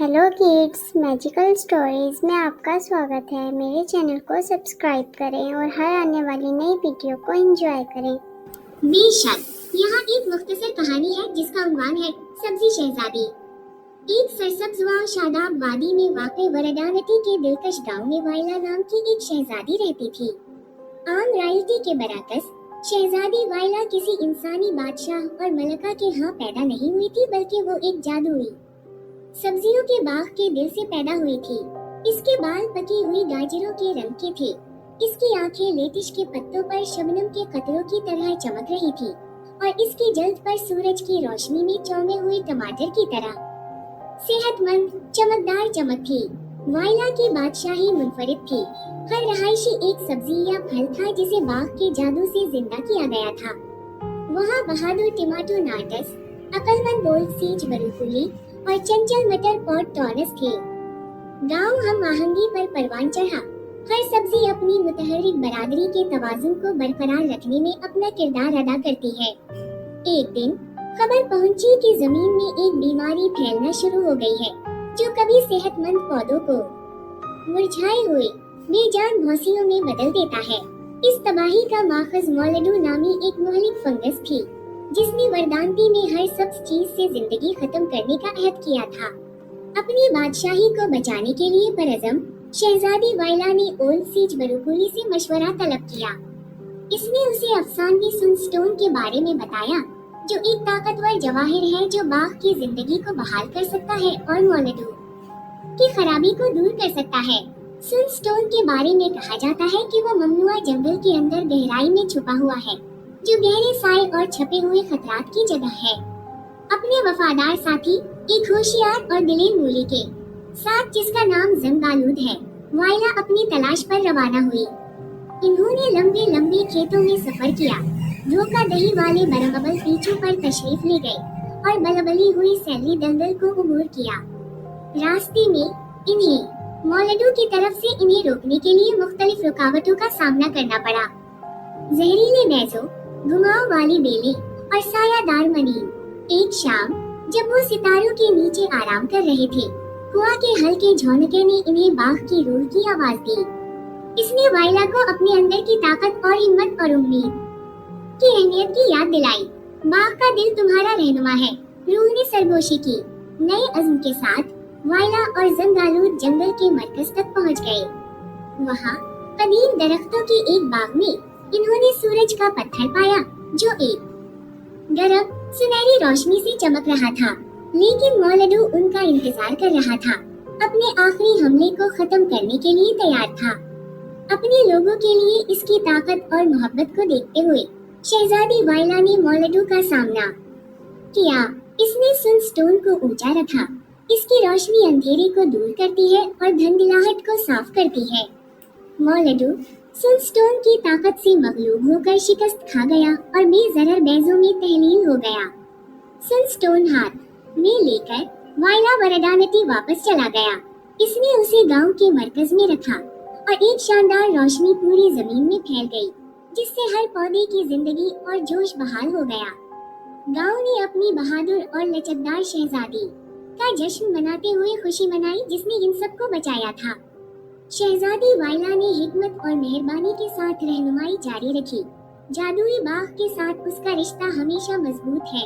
Hello kids, magical stories में आपका स्वागत है। मेरे चैनल को सब्सक्राइब करें और हर आने वाली नई वीडियो को एंजॉय करें। बेशक, यहाँ एक मुख्तसर कहानी है जिसका उन्वान है सब्जी शहजादी। एक सरसब्ज व शादाब वादी में वाक़े वरदानती के दिलकश गांव में वाइला नाम की एक शहजादी रहती थी। आम रॉयल्टी के बरअक्स शहजादी वाइला किसी इंसानी बादशाह और मलका के यहाँ पैदा नहीं हुई थी, बल्कि वो एक जादुई सब्जियों के बाग के दिल से पैदा हुई थी। इसके बाल पकी हुई गाजरों के रंग के थे। इसकी आंखें लेटिश के पत्तों पर शबनम के कतरों की तरह चमक रही थी और इसकी जल्द पर सूरज की रोशनी में चौमे हुए टमाटर की तरह सेहतमंद चमकदार चमक थी। वाइला की बादशाही मुनफरिद थी। हर रहायशी एक सब्जी या फल था जिसे बाग के जादू से जिंदा किया गया था। वहाँ बहादुर टमाटो नार्टस, अकलमंद बोल्ड सीज बरूकुली और चंचल मटर पॉट टॉरस थे। गांव हम आहंगी पर परवान चढ़ा। हर सब्जी अपनी मुतहर्रिक बरादरी के तवाज़ुन को बरकरार रखने में अपना किरदार अदा करती है। एक दिन खबर पहुंची कि जमीन में एक बीमारी फैलना शुरू हो गई है, जो कभी सेहतमंद पौधों को मुरझाए हुए बेजान घोंसियों में बदल देता है। इस तबाही का माखज़ मौलडू नामी एक मुहलिक फंगस थी, जिसने वरदानती में हर सब्ज चीज से जिंदगी खत्म करने का अहद किया था। अपनी बादशाही को बचाने के लिए परअज़म शहजादी वाइला ने ओल्ड सीज बरूकुली से मशवरा तलब किया। इसने उसे अफसानवी सनस्टोन के बारे में बताया, जो एक ताकतवर जवाहिर है जो बाग की जिंदगी को बहाल कर सकता है और मौलडू की खराबी को दूर कर सकता है। सनस्टोन के बारे में कहा जाता है कि वो ममनुआ जंगल के अंदर गहराई में छुपा हुआ है, जो गहरे साए और छपे हुए खतरात की जगह है। अपने वफादार साथी एक होशियार और दिलेर मूली के साथ, जिसका नाम जंगालूद है, वाइला अपनी तलाश पर रवाना हुई। इन्होंने लंबे लंबे खेतों में सफर किया, धोखा दही वाले बरमबल पीछों पर तशरीफ ले गए और बलबली हुई सैली दलदल को उबूर किया। रास्ते में इन्हें मौलडू की तरफ से इन्हें रोकने के लिए मुख्तलिफ रुकावटों का सामना करना पड़ा। जहरीले नेज़ों, घुमाव वाली बेलें और सायादार मनीम। एक शाम जब वो सितारों के नीचे आराम कर रहे थे, कुआं के हल्के झोंके ने इन्हें बाग की रूह की आवाज दी। इसने वाइला को अपने अंदर की ताकत और हिम्मत और उम्मीद की अहमियत की याद दिलाई। बाग का दिल तुम्हारा रहनुमा है, रूह ने सरगोशी की। नए अज़्म के साथ वाइला और जंगालूद जंगल के मरकज तक पहुंच गए। वहाँ कदीम दरख्तों के एक बाग में इन्होंने सूरज का पत्थर पाया, जो एक गर्म सुनहरी रोशनी से चमक रहा था। लेकिन मौलडू उनका इंतजार कर रहा था, अपने आखिरी हमले को खत्म करने के लिए तैयार था। अपने लोगों के लिए इसकी ताकत और मोहब्बत को देखते हुए शहजादी वाइला ने मौलडू का सामना किया। इसने सनस्टोन को ऊंचा रखा। इसकी रोशनी अंधेरे को दूर करती है और धुंधलाहट को साफ करती है। मौलडू सनस्टोन की ताकत से मगलूब होकर शिकस्त खा गया और बेज़रर बैज़ों में तहलील हो गया। सनस्टोन हाथ में लेकर वाइला वरदानती वापस चला गया। इसने उसे गांव के मरकज में रखा और एक शानदार रोशनी पूरी जमीन में फैल गई, जिससे हर पौधे की जिंदगी और जोश बहाल हो गया। गांव ने अपनी बहादुर और लचकदार शहजादी का जश्न मनाते हुए खुशी मनाई, जिसने इन सबको बचाया था। शहजादी वाइला ने हिकमत और मेहरबानी के साथ रहनुमाई जारी रखी। जादुई बाग के साथ उसका रिश्ता हमेशा मजबूत है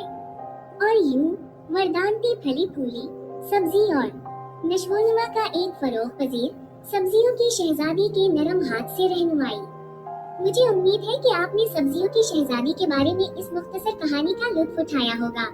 और यूं वरदानती फली फूली सब्जी और नशोनुमा का एक फरोग पजीर सब्जियों की शहजादी के नरम हाथ से रहनुमाई। मुझे उम्मीद है कि आपने सब्जियों की शहजादी के बारे में इस मुख्तसर कहानी का लुत्फ उठाया होगा।